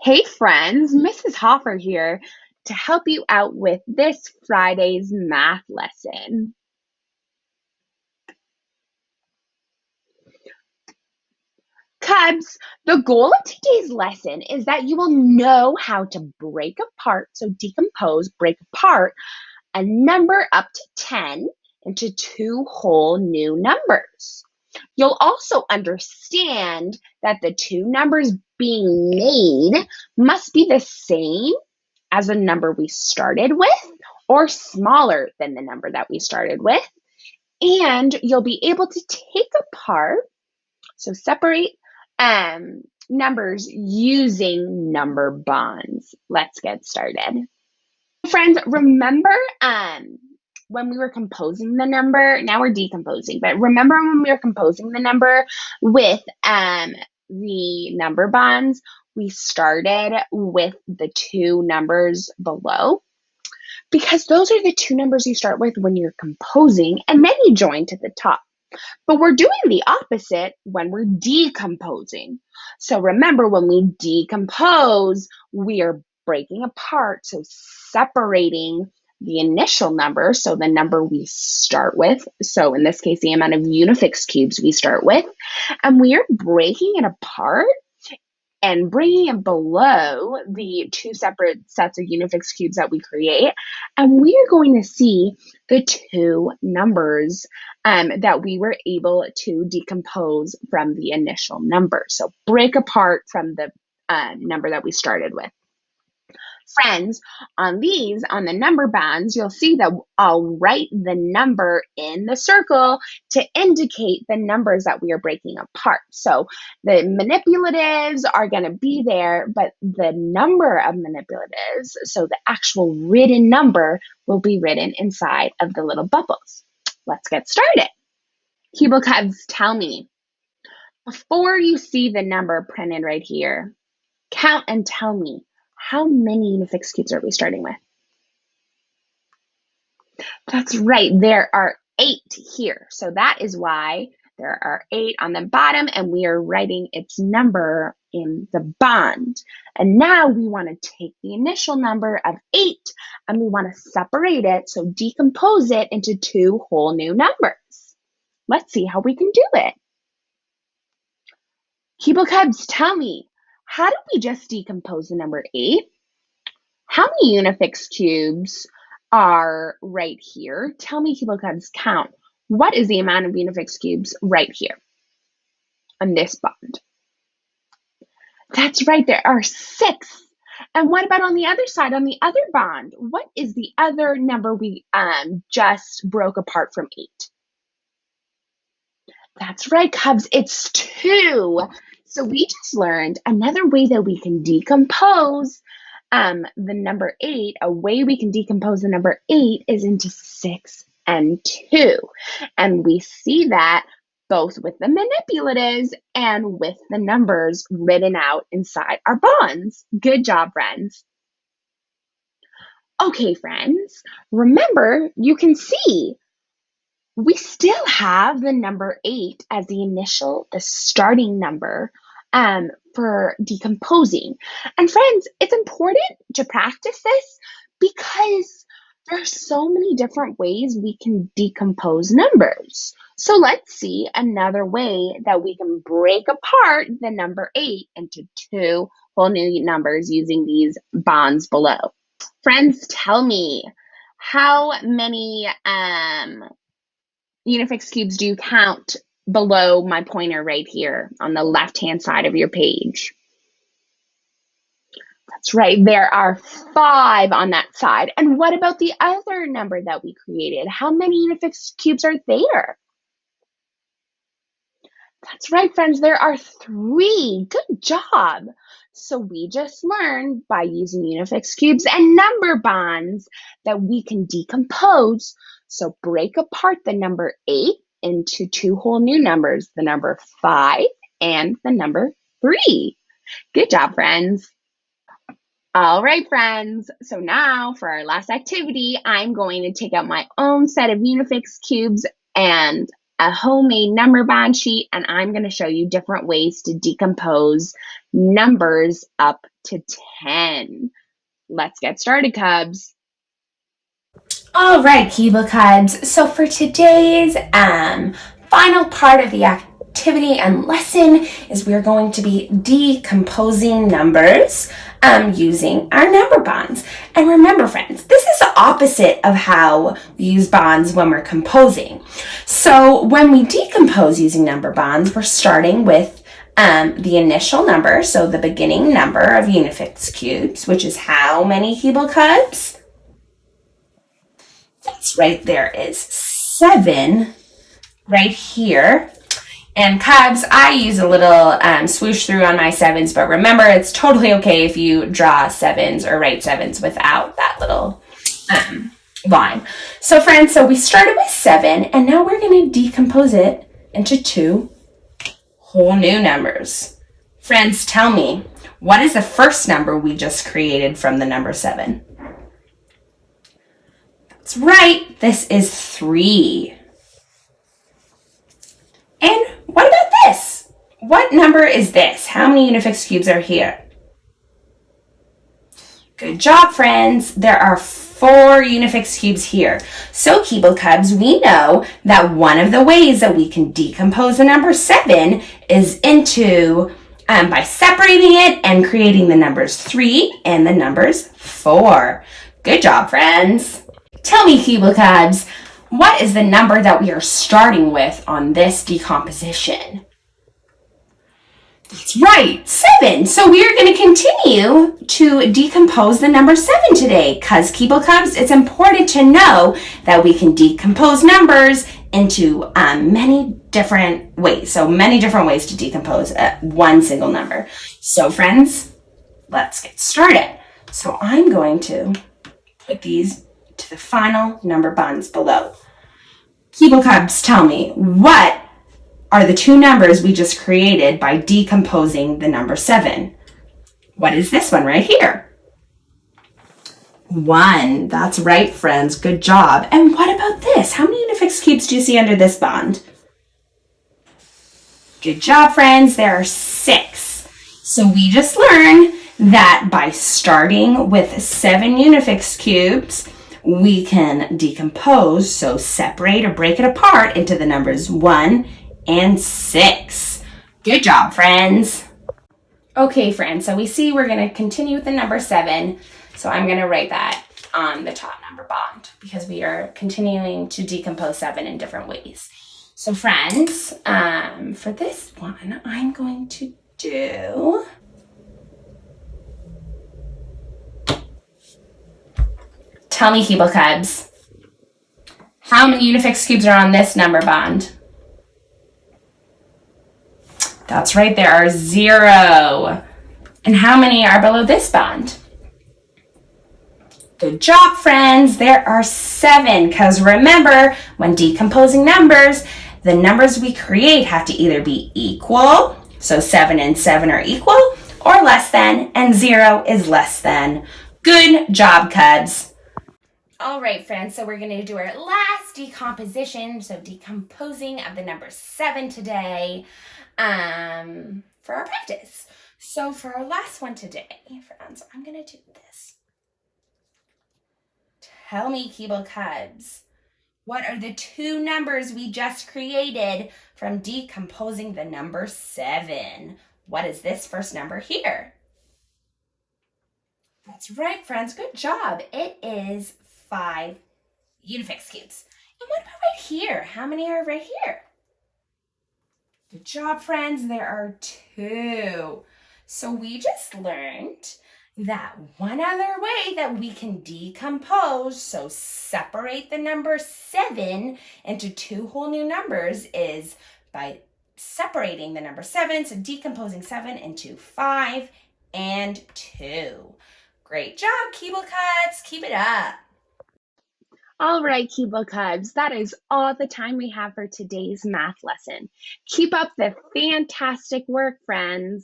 Hey friends, Mrs. Hoffer here to help you out with this Friday's math lesson. Cubs, the goal of today's lesson is that you will know how to break apart, so decompose, break apart a number up to 10 into two whole new numbers. You'll also understand that the two numbers being made must be the same as the number we started with or smaller than the number that we started with. And you'll be able to take apart, so separate numbers using number bonds. Let's get started. Friends, remember when we were composing the number, now we're decomposing, but remember when we were composing the number with the number bonds, we started with the two numbers below because those are the two numbers you start with when you're composing and then you join to the top. But we're doing the opposite when we're decomposing. So remember, when we decompose, we are breaking apart, so separating the initial number, so the number we start with, so in this case, the amount of Unifix cubes we start with, and we are breaking it apart and bringing it below the two separate sets of Unifix cubes that we create. And we are going to see the two numbers that we were able to decompose from the initial number. So break apart from the number that we started with. Friends, on the number bonds, you'll see that I'll write the number in the circle to indicate the numbers that we are breaking apart. So the manipulatives are going to be there, but the number of manipulatives, so the actual written number, will be written inside of the little bubbles. Let's get started. Cubo Cubs, tell me, before you see the number printed right here, count and tell me, how many Unifix cubes are we starting with? That's right, there are 8 here. So that is why there are 8 on the bottom and we are writing its number in the bond. And now we want to take the initial number of 8 and we want to separate it, so decompose it into two whole new numbers. Let's see how we can do it. Cubo Cubs, tell me, how did we just decompose the number 8? How many Unifix cubes are right here? Tell me, Cubo Cubs, count. What is the amount of Unifix cubes right here on this bond? That's right, there are 6. And what about on the other side, on the other bond? What is the other number we just broke apart from 8? That's right, Cubs, it's 2. So we just learned another way that we can decompose the number 8. A way we can decompose the number 8 is into 6 and 2. And we see that both with the manipulatives and with the numbers written out inside our bonds. Good job, friends. Okay, friends, remember, you can see we still have the number 8 as the starting number for decomposing. And friends, it's important to practice this because there's so many different ways we can decompose numbers. So let's see another way that we can break apart the number 8 into two whole new numbers using these bonds below. Friends, tell me, how many Unifix cubes do you count below my pointer right here on the left-hand side of your page? That's right, there are 5 on that side. And what about the other number that we created? How many Unifix cubes are there? That's right, friends, there are 3. Good job. So we just learned by using Unifix cubes and number bonds that we can decompose. So break apart the number 8 into two whole new numbers, the number 5 and the number 3. Good job, friends. All right, friends. So now for our last activity, I'm going to take out my own set of Unifix cubes and a homemade number bond sheet, and I'm going to show you different ways to decompose numbers up to 10. Let's get started, Cubs. All right, Keeble Cubs. So for today's final part of the activity and lesson is we're going to be decomposing numbers using our number bonds. And remember, friends, this is the opposite of how we use bonds when we're composing. So when we decompose using number bonds, we're starting with the initial number, so the beginning number of Unifix cubes, which is how many Keeble Cubs? That's right, there is 7 right here. And Cubs, I use a little swoosh through on my 7s, but remember, it's totally okay if you draw 7s or write 7s without that little line. So friends, we started with 7, and now we're going to decompose it into 2 whole new numbers. Friends, tell me, what is the first number we just created from the number 7? That's right, this is 3. And what about this? What number is this? How many Unifix cubes are here? Good job, friends. There are 4 Unifix cubes here. So, Keeble Cubs, we know that one of the ways that we can decompose the number 7 is into by separating it and creating the numbers 3 and the numbers 4. Good job, friends. Tell me, Keeble Cubs, what is the number that we are starting with on this decomposition? That's right, 7. So we are going to continue to decompose the number 7 today because, Keeble Cubs, it's important to know that we can decompose numbers into many different ways. So many different ways to decompose one single number. So friends, let's get started. So I'm going to put these to the final number bonds below. Keeble Cubs, tell me, what are the 2 numbers we just created by decomposing the number 7? What is this one right here? 1. That's right, friends. Good job. And what about this? How many Unifix cubes do you see under this bond? Good job, friends. There are 6. So we just learned that by starting with 7 Unifix cubes, we can decompose, so separate or break it apart into the numbers 1 and 6. Good job, friends. Okay, friends, so we see we're going to continue with the number 7. So I'm going to write that on the top number bond because we are continuing to decompose 7 in different ways. So friends, for this one, I'm going to do... Tell me, Keeble Cubs, how many Unifix cubes are on this number bond? That's right, there are 0. And how many are below this bond? Good job, friends. There are 7, because remember, when decomposing numbers, the numbers we create have to either be equal, so 7 and 7 are equal, or less than, and 0 is less than. Good job, Cubs. All right, friends, so we're going to do our last decomposition, so decomposing of the number 7 today for our practice. So for our last one today, friends, I'm going to do this. Tell me, Keeble Cubs, what are the 2 numbers we just created from decomposing the number 7? What is this first number here? That's right, friends. Good job. It is 5 Unifix cubes. And what about right here? How many are right here? Good job, friends. There are 2. So we just learned that one other way that we can decompose, so separate the number 7 into 2 whole new numbers, is by separating the number 7, so decomposing 7 into 5 and 2. Great job, Keeble Cubs. Keep it up. All right, Keeble Cubs, that is all the time we have for today's math lesson. Keep up the fantastic work, friends.